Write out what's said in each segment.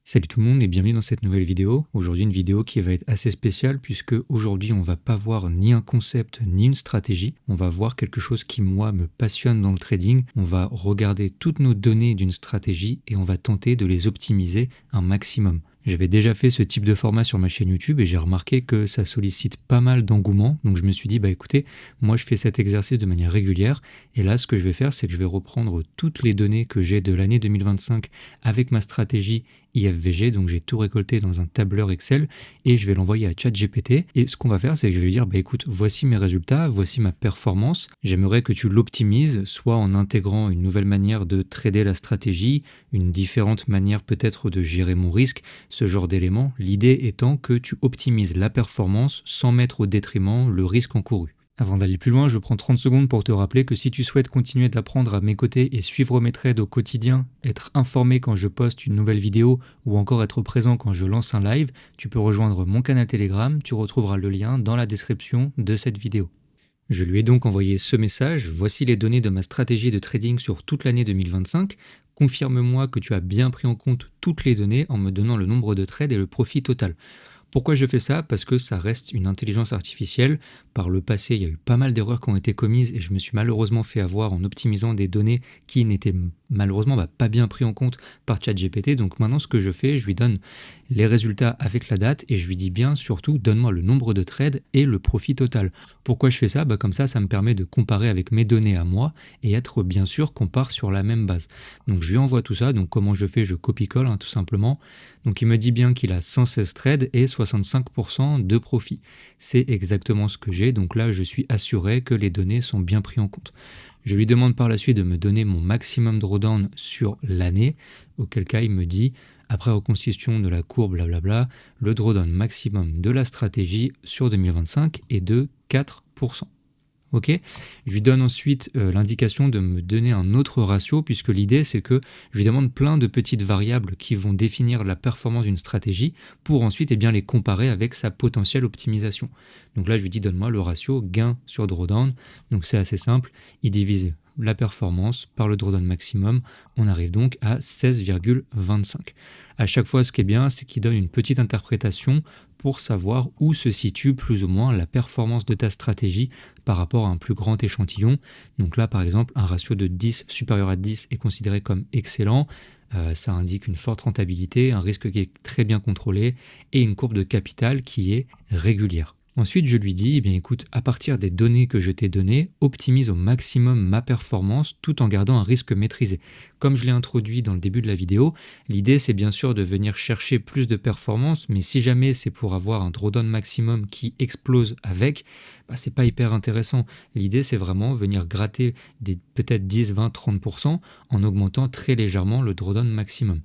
Salut tout le monde et bienvenue dans cette nouvelle vidéo. Aujourd'hui une vidéo qui va être assez spéciale puisque aujourd'hui on va pas voir ni un concept ni une stratégie. On va voir quelque chose qui moi me passionne dans le trading. On va regarder toutes nos données d'une stratégie et on va tenter de les optimiser un maximum. J'avais déjà fait ce type de format sur ma chaîne YouTube et j'ai remarqué que ça sollicite pas mal d'engouement. Donc je me suis dit, bah écoutez, moi je fais cet exercice de manière régulière. Et là, ce que je vais faire, c'est que je vais reprendre toutes les données que j'ai de l'année 2025 avec ma stratégie IFVG. Donc j'ai tout récolté dans un tableur Excel et je vais l'envoyer à ChatGPT. Et ce qu'on va faire, c'est que je vais lui dire, bah écoute, voici mes résultats, voici ma performance. J'aimerais que tu l'optimises, soit en intégrant une nouvelle manière de trader la stratégie, une différente manière peut-être de gérer mon risque, ce genre d'éléments, l'idée étant que tu optimises la performance sans mettre au détriment le risque encouru. Avant d'aller plus loin, je prends 30 secondes pour te rappeler que si tu souhaites continuer d'apprendre à mes côtés et suivre mes trades au quotidien, être informé quand je poste une nouvelle vidéo ou encore être présent quand je lance un live, tu peux rejoindre mon canal Telegram, tu retrouveras le lien dans la description de cette vidéo. Je lui ai donc envoyé ce message, voici les données de ma stratégie de trading sur toute l'année 2025, confirme-moi que tu as bien pris en compte toutes les données en me donnant le nombre de trades et le profit total. Pourquoi je fais ça? Parce que ça reste une intelligence artificielle. Par le passé, il y a eu pas mal d'erreurs qui ont été commises et je me suis malheureusement fait avoir en optimisant des données qui n'étaient malheureusement pas bien pris en compte par ChatGPT. Donc maintenant, ce que je fais, je lui donne les résultats avec la date et je lui dis bien surtout, donne-moi le nombre de trades et le profit total. Pourquoi je fais ça? Comme ça, ça me permet de comparer avec mes données à moi et être bien sûr qu'on part sur la même base. Donc je lui envoie tout ça. Donc comment je fais? Je copie-colle tout simplement. Donc il me dit bien qu'il a 116 trades et 65% de profit. C'est exactement ce que j'ai, donc là je suis assuré que les données sont bien prises en compte. Je lui demande par la suite de me donner mon maximum drawdown sur l'année, auquel cas il me dit, après reconstitution de la courbe blablabla, le drawdown maximum de la stratégie sur 2025 est de 4%. Ok, je lui donne ensuite l'indication de me donner un autre ratio puisque l'idée c'est que je lui demande plein de petites variables qui vont définir la performance d'une stratégie pour ensuite les comparer avec sa potentielle optimisation. Donc là je lui dis donne-moi le ratio gain sur drawdown, donc c'est assez simple, il divise la performance par le drawdown maximum, on arrive donc à 16,25. À chaque fois ce qui est bien c'est qu'il donne une petite interprétation pour savoir où se situe plus ou moins la performance de ta stratégie par rapport à un plus grand échantillon. Donc là, par exemple, un ratio de 10 supérieur à 10 est considéré comme excellent. Ça indique une forte rentabilité, un risque qui est très bien contrôlé et une courbe de capital qui est régulière. Ensuite, je lui dis, écoute, à partir des données que je t'ai données, optimise au maximum ma performance tout en gardant un risque maîtrisé. Comme je l'ai introduit dans le début de la vidéo, l'idée c'est bien sûr de venir chercher plus de performance, mais si jamais c'est pour avoir un drawdown maximum qui explose avec, c'est pas hyper intéressant. L'idée c'est vraiment venir gratter des peut-être 10, 20, 30% en augmentant très légèrement le drawdown maximum.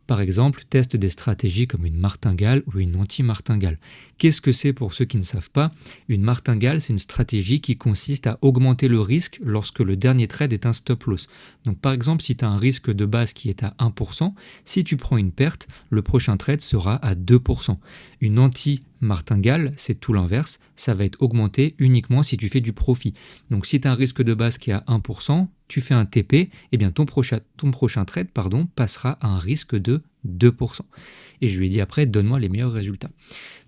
Par exemple, teste des stratégies comme une martingale ou une anti-martingale. Qu'est-ce que c'est pour ceux qui ne savent pas? Une martingale, c'est une stratégie qui consiste à augmenter le risque lorsque le dernier trade est un stop loss. Donc par exemple, si tu as un risque de base qui est à 1%, si tu prends une perte, le prochain trade sera à 2%. Une anti-martingale, c'est tout l'inverse, ça va être augmenté uniquement si tu fais du profit. Donc si tu as un risque de base qui est à 1%, tu fais un TP, ton prochain trade passera à un risque de 2%. Et je lui ai dit après, donne-moi les meilleurs résultats.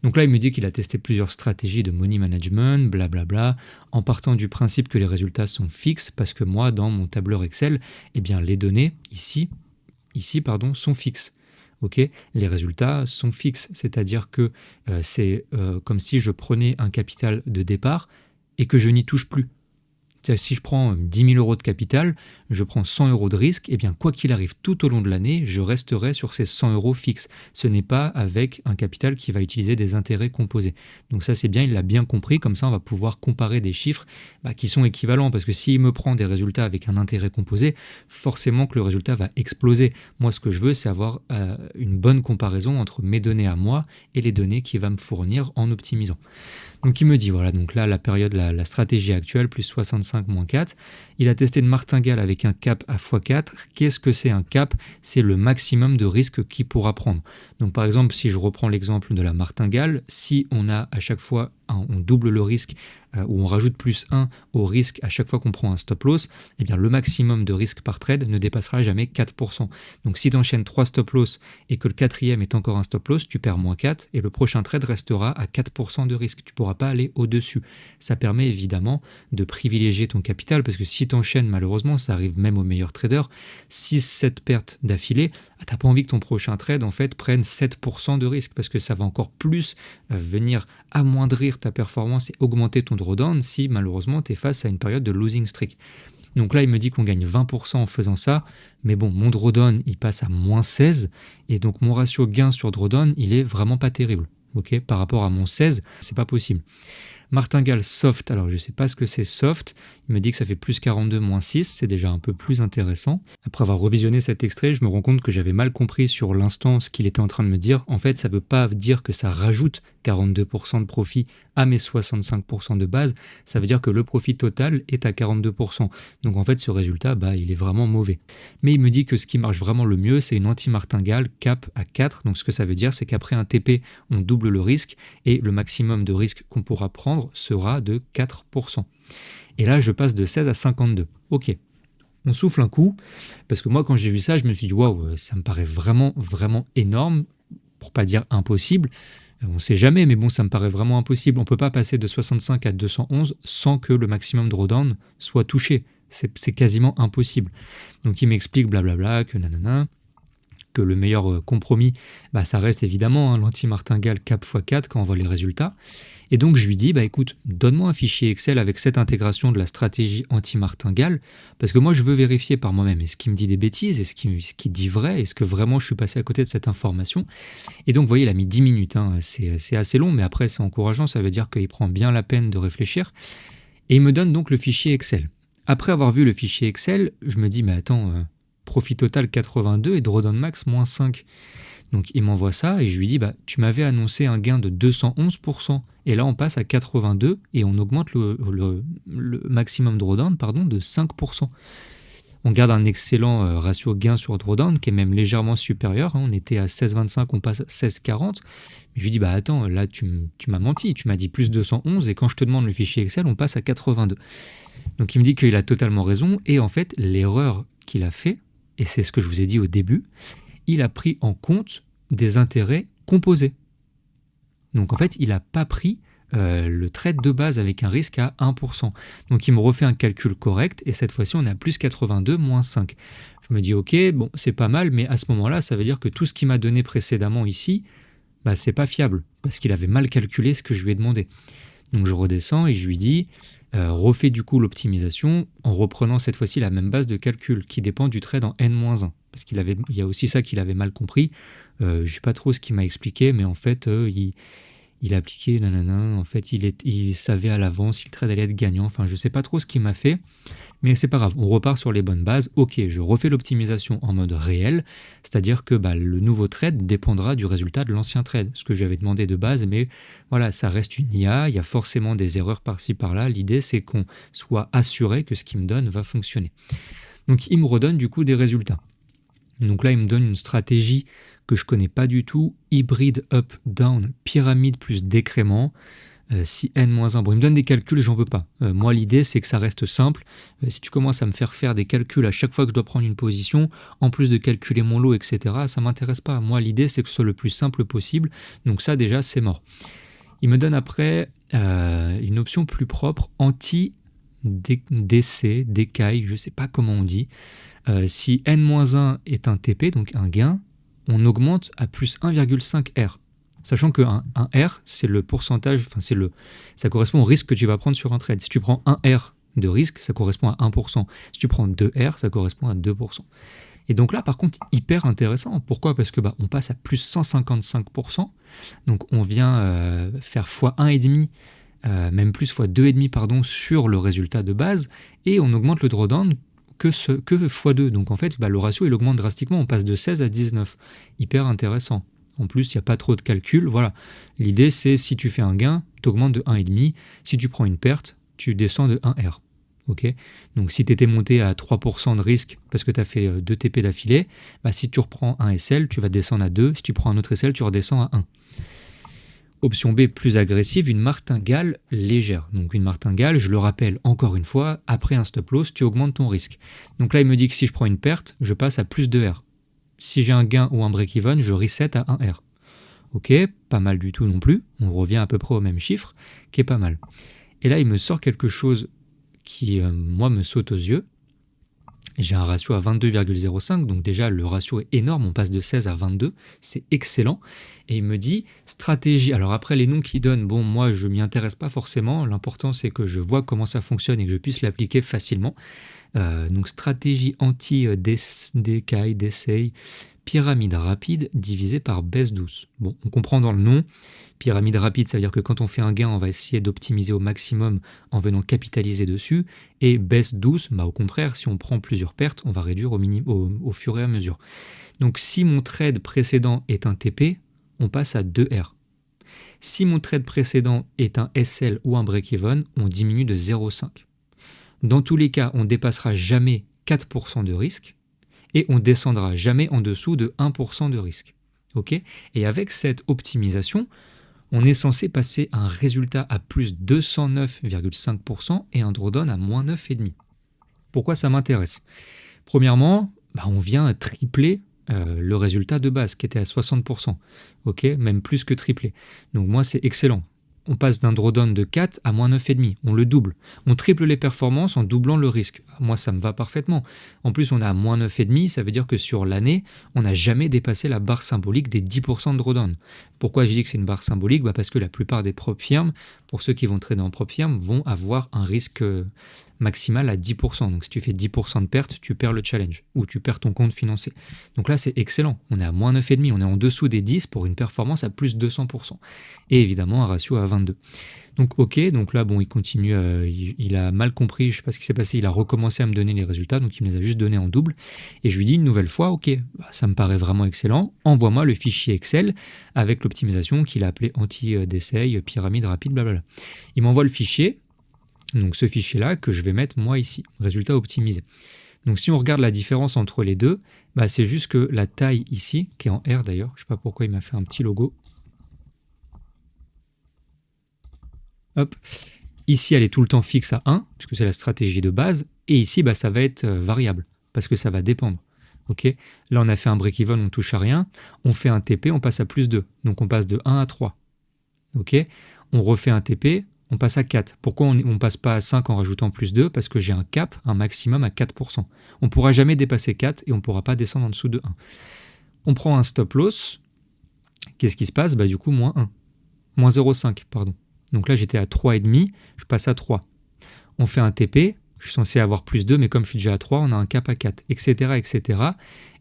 Donc là, il me dit qu'il a testé plusieurs stratégies de money management, blablabla, en partant du principe que les résultats sont fixes, parce que moi, dans mon tableur Excel, les données, ici, sont fixes. Okay, les résultats sont fixes, c'est-à-dire que c'est comme si je prenais un capital de départ et que je n'y touche plus. Si je prends 10 000 euros de capital, je prends 100 euros de risque, quoi qu'il arrive tout au long de l'année, je resterai sur ces 100 euros fixes. Ce n'est pas avec un capital qui va utiliser des intérêts composés. Donc ça c'est bien, il l'a bien compris, comme ça on va pouvoir comparer des chiffres qui sont équivalents, parce que s'il me prend des résultats avec un intérêt composé, forcément que le résultat va exploser. Moi ce que je veux c'est avoir une bonne comparaison entre mes données à moi et les données qu'il va me fournir en optimisant. Donc il me dit, voilà, donc là la période, la stratégie actuelle, plus 65, moins 4. Il a testé une martingale avec un cap à x4. Qu'est-ce que c'est un cap? C'est le maximum de risque qu'il pourra prendre. Donc par exemple, si je reprends l'exemple de la martingale, si on a à chaque fois on double le risque ou on rajoute plus 1 au risque à chaque fois qu'on prend un stop loss, eh bien le maximum de risque par trade ne dépassera jamais 4%. Donc si tu enchaînes 3 stop loss et que le quatrième est encore un stop loss, tu perds moins 4 et le prochain trade restera à 4% de risque. Tu ne pourras pas aller au-dessus. Ça permet évidemment de privilégier ton capital parce que si tu enchaînes, malheureusement, ça arrive même aux meilleurs traders, 6-7 pertes d'affilée, tu n'as pas envie que ton prochain trade en fait prenne 7% de risque parce que ça va encore plus venir amoindrir ta performance et augmenter ton drawdown si malheureusement tu es face à une période de losing streak. Donc là, il me dit qu'on gagne 20% en faisant ça, mais bon, mon drawdown, il passe à moins 16, et donc mon ratio gain sur drawdown, il est vraiment pas terrible. Ok, par rapport à mon 16, c'est pas possible. Martingale soft, alors je sais pas ce que c'est soft, il me dit que ça fait plus 42 moins 6, c'est déjà un peu plus intéressant. Après avoir revisionné cet extrait, je me rends compte que j'avais mal compris sur l'instant ce qu'il était en train de me dire. En fait, ça veut pas dire que ça rajoute 42% de profit à mes 65% de base, ça veut dire que le profit total est à 42%. Donc en fait, ce résultat, il est vraiment mauvais. Mais il me dit que ce qui marche vraiment le mieux, c'est une anti-martingale cap à 4. Donc ce que ça veut dire, c'est qu'après un TP, on double le risque et le maximum de risque qu'on pourra prendre sera de 4%. Et là, je passe de 16 à 52. Ok. On souffle un coup, parce que moi, quand j'ai vu ça, je me suis dit, waouh, ça me paraît vraiment, vraiment énorme, pour pas dire impossible. On ne sait jamais, mais bon, ça me paraît vraiment impossible. On ne peut pas passer de 65 à 211 sans que le maximum drawdown soit touché. C'est quasiment impossible. Donc, il m'explique blablabla, que nanana, que le meilleur compromis, ça reste évidemment l'anti-martingale cap x4 quand on voit les résultats. Et donc je lui dis, écoute, donne-moi un fichier Excel avec cette intégration de la stratégie anti-martingale, parce que moi je veux vérifier par moi-même, est-ce qu'il me dit des bêtises, est-ce qu'il dit vrai, est-ce que vraiment je suis passé à côté de cette information. Et donc vous voyez, il a mis 10 minutes, c'est assez long, mais après c'est encourageant, ça veut dire qu'il prend bien la peine de réfléchir. Et il me donne donc le fichier Excel. Après avoir vu le fichier Excel, je me dis, mais attends, profit total 82 et drawdown max moins 5. Donc il m'envoie ça et je lui dis, tu m'avais annoncé un gain de 211%. Et là on passe à 82 et on augmente le maximum drawdown de 5%. On garde un excellent ratio gain sur drawdown qui est même légèrement supérieur. On était à 16,25, on passe à 16,40. Je lui dis, attends, là tu m'as menti, tu m'as dit plus 211 et quand je te demande le fichier Excel, on passe à 82. Donc il me dit qu'il a totalement raison et en fait l'erreur qu'il a fait, et c'est ce que je vous ai dit au début, il a pris en compte des intérêts composés. Donc en fait, il n'a pas pris le trade de base avec un risque à 1%. Donc il me refait un calcul correct et cette fois-ci on est à plus 82 moins 5. Je me dis ok, bon c'est pas mal, mais à ce moment-là, ça veut dire que tout ce qu'il m'a donné précédemment ici, c'est pas fiable parce qu'il avait mal calculé ce que je lui ai demandé. Donc je redescends et je lui dis refais du coup l'optimisation en reprenant cette fois-ci la même base de calcul qui dépend du trade en N-1. Parce qu'il y a aussi ça qu'il avait mal compris. Je ne sais pas trop ce qu'il m'a expliqué, mais en fait, il a appliqué, en fait, il savait à l'avance si le trade allait être gagnant. Enfin, je ne sais pas trop ce qu'il m'a fait, mais c'est pas grave. On repart sur les bonnes bases. Ok, je refais l'optimisation en mode réel, c'est-à-dire que le nouveau trade dépendra du résultat de l'ancien trade, ce que j'avais demandé de base, mais voilà, ça reste une IA, il y a forcément des erreurs par-ci par-là. L'idée, c'est qu'on soit assuré que ce qu'il me donne va fonctionner. Donc, il me redonne du coup des résultats. Donc là, il me donne une stratégie que je connais pas du tout, hybride up-down, pyramide plus décrément, si n-1. Bon, il me donne des calculs, j'en veux pas. Moi, l'idée, c'est que ça reste simple. Si tu commences à me faire des calculs à chaque fois que je dois prendre une position, en plus de calculer mon lot, etc., ça m'intéresse pas. Moi, l'idée, c'est que ce soit le plus simple possible. Donc ça, déjà, c'est mort. Il me donne après une option plus propre, anti-décès, décaille, je sais pas comment on dit. Si n-1 est un TP, donc un gain, on augmente à plus 1,5 R. Sachant qu'un R, c'est le pourcentage, ça correspond au risque que tu vas prendre sur un trade. Si tu prends 1 R de risque, ça correspond à 1%. Si tu prends 2 R, ça correspond à 2%. Et donc là, par contre, hyper intéressant. Pourquoi ? Parce que on passe à plus 155%. Donc on vient faire x1,5, même plus x2,5 sur le résultat de base, et on augmente le drawdown que x2. Donc en fait, le ratio il augmente drastiquement, on passe de 16 à 19. Hyper intéressant. En plus, il n'y a pas trop de calcul. Voilà. L'idée, c'est si tu fais un gain, tu augmentes de 1,5. Si tu prends une perte, tu descends de 1R. Okay, donc si tu étais monté à 3% de risque parce que tu as fait 2 TP d'affilée, si tu reprends un SL, tu vas descendre à 2. Si tu prends un autre SL, tu redescends à 1. Option B, plus agressive, une martingale légère. Donc une martingale, je le rappelle encore une fois, après un stop loss, tu augmentes ton risque. Donc là, il me dit que si je prends une perte, je passe à plus de R. Si j'ai un gain ou un break-even, je reset à 1 R. Ok, pas mal du tout non plus. On revient à peu près au même chiffre, qui est pas mal. Et là, il me sort quelque chose qui, moi, me saute aux yeux. J'ai un ratio à 22,05, donc déjà le ratio est énorme, on passe de 16 à 22, c'est excellent. Et il me dit stratégie. Alors après les noms qu'il donne, bon moi je m'y intéresse pas forcément, l'important c'est que je vois comment ça fonctionne et que je puisse l'appliquer facilement. Donc stratégie anti-décaille, d'essai, pyramide rapide divisée par baisse douce. Bon, on comprend dans le nom. Pyramide rapide, ça veut dire que quand on fait un gain, on va essayer d'optimiser au maximum en venant capitaliser dessus. Et baisse douce, au contraire, si on prend plusieurs pertes, on va réduire au fur et à mesure. Donc si mon trade précédent est un TP, on passe à 2R. Si mon trade précédent est un SL ou un break-even, on diminue de 0,5. Dans tous les cas, on ne dépassera jamais 4% de risque et on descendra jamais en dessous de 1% de risque. Okay, et avec cette optimisation, on est censé passer un résultat à plus 209,5% et un drawdown à moins 9,5%. Pourquoi ça m'intéresse? Premièrement, on vient tripler le résultat de base qui était à 60%. Okay, même plus que tripler. Donc moi, c'est excellent. On passe d'un drawdown de 4 à moins 9,5, on le double. On triple les performances en doublant le risque. Moi, ça me va parfaitement. En plus, on est à moins 9,5, ça veut dire que sur l'année, on n'a jamais dépassé la barre symbolique des 10% de drawdown. Pourquoi je dis que c'est une barre symbolique? Parce que la plupart des propres firmes, pour ceux qui vont trader en propre firme, vont avoir un risque maximal à 10%. Donc si tu fais 10% de perte, tu perds le challenge ou tu perds ton compte financier. Donc là, c'est excellent. On est à moins 9,5, on est en dessous des 10 pour une performance à plus 200%. Et évidemment, un ratio à 22. Donc ok, donc là, il continue, il a mal compris, je ne sais pas ce qui s'est passé, il a recommencé à me donner les résultats, donc il me les a juste donnés en double. Et je lui dis une nouvelle fois, ok, ça me paraît vraiment excellent, envoie-moi le fichier Excel avec l'optimisation qu'il a appelé anti-décey, pyramide rapide, blablabla. Il m'envoie le fichier. Donc ce fichier-là que je vais mettre moi ici, résultat optimisé. Donc si on regarde la différence entre les deux, c'est juste que la taille ici, qui est en R d'ailleurs, je ne sais pas pourquoi il m'a fait un petit logo. Hop, ici elle est tout le temps fixe à 1, puisque c'est la stratégie de base, et ici ça va être variable, parce que ça va dépendre. Okay, là on a fait un break-even, on ne touche à rien, on fait un TP, on passe à plus 2, donc on passe de 1 à 3. Okay, on refait un TP, on passe à 4. Pourquoi on ne passe pas à 5 en rajoutant plus 2? Parce que j'ai un cap, un maximum à 4%. On ne pourra jamais dépasser 4 et on ne pourra pas descendre en dessous de 1. On prend un stop loss. Qu'est-ce qui se passe? Du coup, moins 1. Moins 0,5, pardon. Donc là, j'étais à 3,5, je passe à 3. On fait un TP, je suis censé avoir plus 2, mais comme je suis déjà à 3, on a un cap à 4, etc. etc.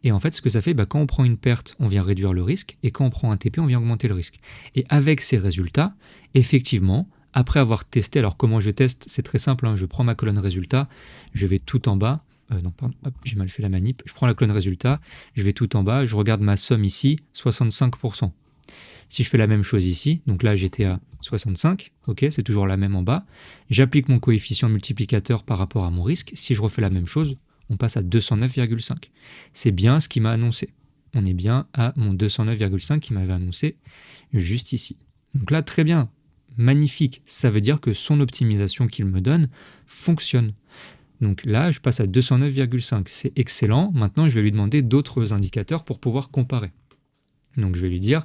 Et en fait, ce que ça fait, quand on prend une perte, on vient réduire le risque, et quand on prend un TP, on vient augmenter le risque. Et avec ces résultats, effectivement, après avoir testé, alors comment je teste? C'est très simple, je prends ma colonne résultat, je vais tout en bas, j'ai mal fait la manip, je prends la colonne résultat, je vais tout en bas, je regarde ma somme ici, 65%. Si je fais la même chose ici, donc là j'étais à 65, ok, c'est toujours la même en bas, j'applique mon coefficient multiplicateur par rapport à mon risque, si je refais la même chose, on passe à 209,5. C'est bien ce qu'il m'a annoncé. On est bien à mon 209,5 qu'il m'avait annoncé juste ici. Donc là, très bien. Magnifique, ça veut dire que son optimisation qu'il me donne fonctionne. Donc là, je passe à 209,5, c'est excellent. Maintenant, je vais lui demander d'autres indicateurs pour pouvoir comparer. Donc je vais lui dire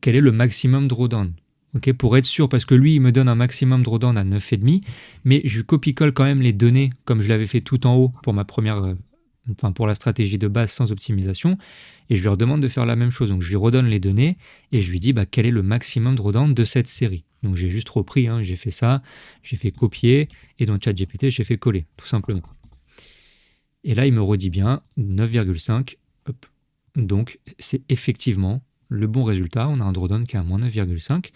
quel est le maximum drawdown. Okay, pour être sûr, parce que lui, il me donne un maximum drawdown à 9,5, mais je lui copie-colle quand même les données, comme je l'avais fait tout en haut pour ma première, pour la stratégie de base sans optimisation, et je lui redemande de faire la même chose. Donc je lui redonne les données, et je lui dis quel est le maximum drawdown de cette série. Donc j'ai juste repris, j'ai fait ça, j'ai fait copier, et dans ChatGPT, j'ai fait coller, tout simplement. Et là, il me redit bien 9,5. Donc c'est effectivement le bon résultat. On a un drawdown qui est à moins 9,5.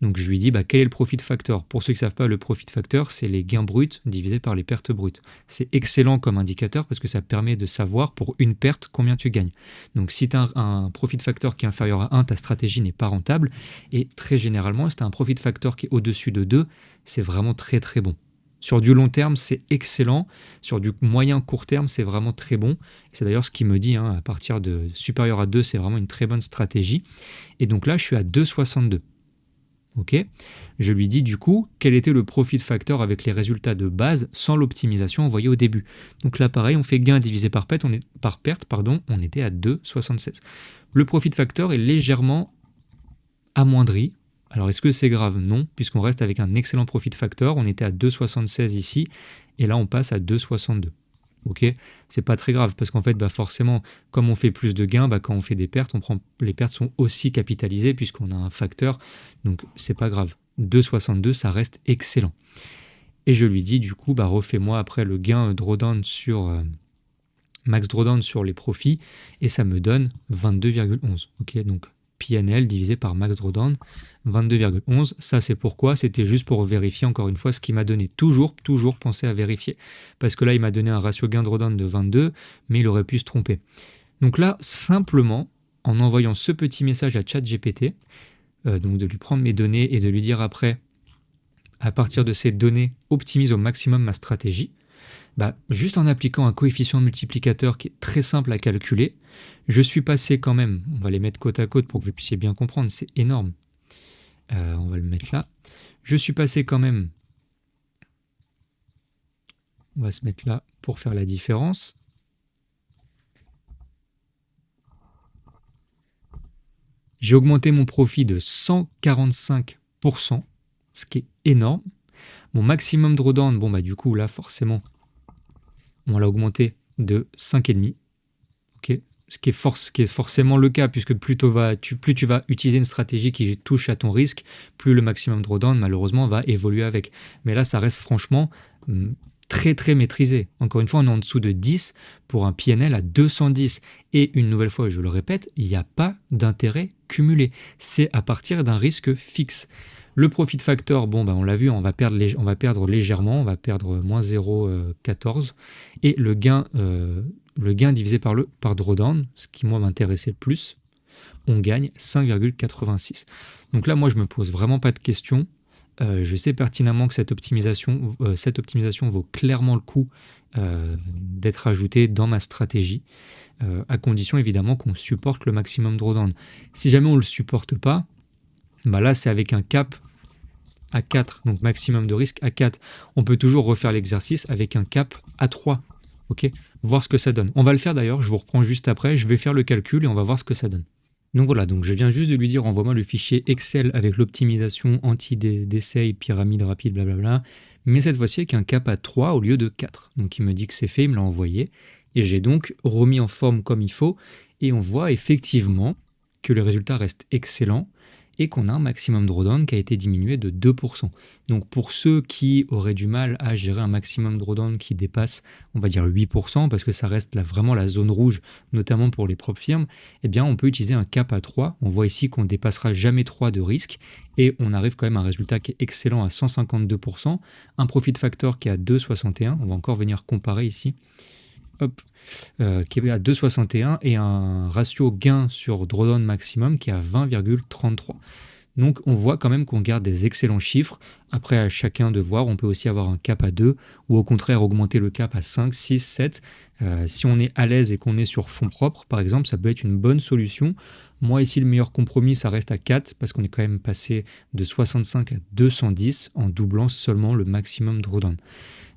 Donc je lui dis quel est le profit factor. Pour ceux qui ne savent pas, le profit factor, c'est les gains bruts divisés par les pertes brutes. C'est excellent comme indicateur parce que ça permet de savoir pour une perte combien tu gagnes. Donc si tu as un profit factor qui est inférieur à 1, ta stratégie n'est pas rentable. Et très généralement, si tu as un profit factor qui est au-dessus de 2, c'est vraiment très très bon. Sur du long terme, c'est excellent. Sur du moyen court terme, c'est vraiment très bon. C'est d'ailleurs ce qu'il me dit, à partir de supérieur à 2, c'est vraiment une très bonne stratégie. Et donc là, je suis à 2,62. Ok, je lui dis du coup quel était le profit factor avec les résultats de base sans l'optimisation envoyée au début. Donc là pareil, on fait gain divisé par perte, on était à 2,76. Le profit factor est légèrement amoindri. Alors est-ce que c'est grave? Non, puisqu'on reste avec un excellent profit factor, on était à 2,76 ici, et là on passe à 2,62. Ok, c'est pas très grave parce qu'en fait, forcément, comme on fait plus de gains, quand on fait des pertes, les pertes sont aussi capitalisées puisqu'on a un facteur, donc c'est pas grave. 2,62, ça reste excellent. Et je lui dis du coup, refais-moi après le gain drawdown sur max drawdown sur les profits et ça me donne 22,11. Ok, donc PNL divisé par max drawdown, 22,11. Ça, c'est pourquoi? C'était juste pour vérifier encore une fois ce qu'il m'a donné. Toujours penser à vérifier. Parce que là, il m'a donné un ratio gain drawdown de 22, mais il aurait pu se tromper. Donc là, simplement, en envoyant ce petit message à ChatGPT, donc de lui prendre mes données et de lui dire après, à partir de ces données, optimise au maximum ma stratégie, juste en appliquant un coefficient multiplicateur qui est très simple à calculer, je suis passé quand même, on va les mettre côte à côte pour que vous puissiez bien comprendre, c'est énorme. On va le mettre là. Je suis passé quand même, on va se mettre là pour faire la différence. J'ai augmenté mon profit de 145%, ce qui est énorme. Mon maximum drawdown, du coup là forcément, on l'a augmenté de 5,5. Ok, ce qui est forcément le cas, puisque plus tu vas utiliser une stratégie qui touche à ton risque, plus le maximum drawdown, malheureusement, va évoluer avec. Mais là, ça reste franchement très, très maîtrisé. Encore une fois, on est en dessous de 10 pour un PNL à 210. Et une nouvelle fois, je le répète, il n'y a pas d'intérêt cumulé. C'est à partir d'un risque fixe. Le profit factor, on l'a vu, on va perdre légèrement, on va perdre moins 0,14. Et le gain divisé par drawdown, ce qui moi m'intéressait le plus, on gagne 5,86. Donc là, moi, je me pose vraiment pas de questions. Je sais pertinemment que cette optimisation vaut clairement le coup d'être ajoutée dans ma stratégie, à condition évidemment qu'on supporte le maximum drawdown. Si jamais on ne le supporte pas, là c'est avec un cap à 4, donc maximum de risque à 4. On peut toujours refaire l'exercice avec un cap à 3. Ok, voir ce que ça donne. On va le faire d'ailleurs, je vous reprends juste après, je vais faire le calcul et on va voir ce que ça donne. Donc voilà, donc je viens juste de lui dire envoie-moi le fichier Excel avec l'optimisation anti-décès, pyramide rapide, blablabla, mais cette fois-ci avec un cap à 3 au lieu de 4. Donc il me dit que c'est fait, il me l'a envoyé, et j'ai donc remis en forme comme il faut, et on voit effectivement que le résultat reste excellent, et qu'on a un maximum drawdown qui a été diminué de 2%. Donc pour ceux qui auraient du mal à gérer un maximum drawdown qui dépasse, on va dire 8%, parce que ça reste là vraiment la zone rouge, notamment pour les propres firmes, on peut utiliser un cap à 3. On voit ici qu'on ne dépassera jamais 3 de risque, et on arrive quand même à un résultat qui est excellent à 152%, un profit factor qui est à 2,61, on va encore venir comparer ici, qui est à 2,61 et un ratio gain sur drawdown maximum qui est à 20,33. Donc on voit quand même qu'on garde des excellents chiffres. Après, à chacun de voir, on peut aussi avoir un cap à 2 ou au contraire augmenter le cap à 5, 6, 7. Si on est à l'aise et qu'on est sur fonds propres, par exemple, ça peut être une bonne solution. Moi ici, le meilleur compromis, ça reste à 4 parce qu'on est quand même passé de 65 à 210 en doublant seulement le maximum drawdown.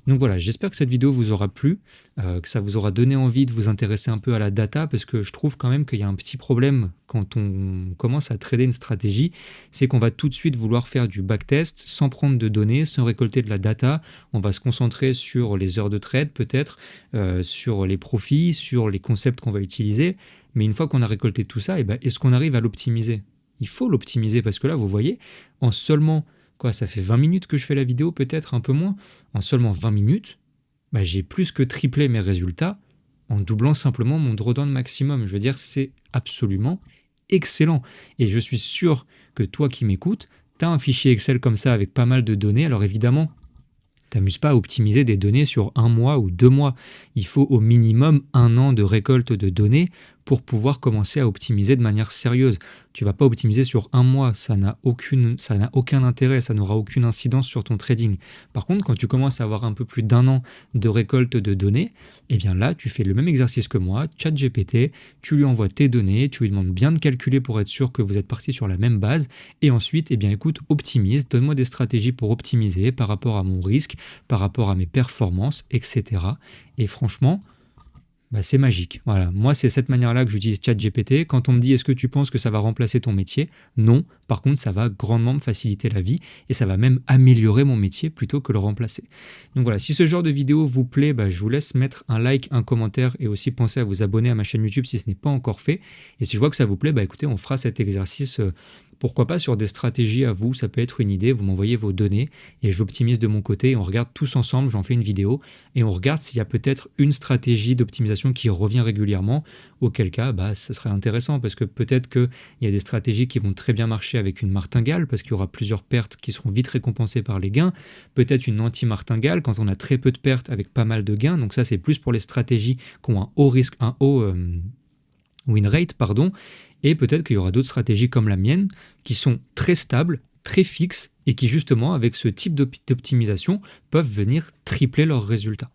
Donc voilà, j'espère que cette vidéo vous aura plu, que ça vous aura donné envie de vous intéresser un peu à la data, parce que je trouve quand même qu'il y a un petit problème quand on commence à trader une stratégie, c'est qu'on va tout de suite vouloir faire du backtest sans prendre de données, sans récolter de la data. On va se concentrer sur les heures de trade peut-être, sur les profits, sur les concepts qu'on va utiliser, mais une fois qu'on a récolté tout ça, est-ce qu'on arrive à l'optimiser? Il faut l'optimiser parce que là, vous voyez, en seulement... ça fait 20 minutes que je fais la vidéo, peut-être un peu moins. En seulement 20 minutes, j'ai plus que triplé mes résultats en doublant simplement mon drawdown maximum. Je veux dire, c'est absolument excellent. Et je suis sûr que toi qui m'écoutes, tu as un fichier Excel comme ça avec pas mal de données. Alors évidemment, t'amuses pas à optimiser des données sur 1 mois ou 2 mois. Il faut au minimum 1 an de récolte de données pour pouvoir commencer à optimiser de manière sérieuse. Tu vas pas optimiser sur un mois, ça n'a aucun intérêt, ça n'aura aucune incidence sur ton trading. Par contre, quand tu commences à avoir un peu plus d'un an de récolte de données, eh bien là, tu fais le même exercice que moi, ChatGPT, tu lui envoies tes données, tu lui demandes bien de calculer pour être sûr que vous êtes parti sur la même base, et ensuite, eh bien écoute, optimise, donne-moi des stratégies pour optimiser par rapport à mon risque, par rapport à mes performances, etc. Et franchement, c'est magique. Voilà. Moi, c'est cette manière-là que j'utilise ChatGPT. Quand on me dit est-ce que tu penses que ça va remplacer ton métier? Non. Par contre, ça va grandement me faciliter la vie et ça va même améliorer mon métier plutôt que le remplacer. Donc voilà, si ce genre de vidéo vous plaît, je vous laisse mettre un like, un commentaire et aussi penser à vous abonner à ma chaîne YouTube si ce n'est pas encore fait. Et si je vois que ça vous plaît, écoutez, on fera cet exercice. Pourquoi pas sur des stratégies à vous, ça peut être une idée, vous m'envoyez vos données et j'optimise de mon côté et on regarde tous ensemble, j'en fais une vidéo et on regarde s'il y a peut-être une stratégie d'optimisation qui revient régulièrement, auquel cas ça serait intéressant parce que peut-être qu'il y a des stratégies qui vont très bien marcher avec une martingale parce qu'il y aura plusieurs pertes qui seront vite récompensées par les gains, peut-être une anti-martingale quand on a très peu de pertes avec pas mal de gains, donc ça c'est plus pour les stratégies qui ont un haut risque, un haut win rate, et peut-être qu'il y aura d'autres stratégies comme la mienne qui sont très stables, très fixes et qui justement avec ce type d'optimisation peuvent venir tripler leurs résultats.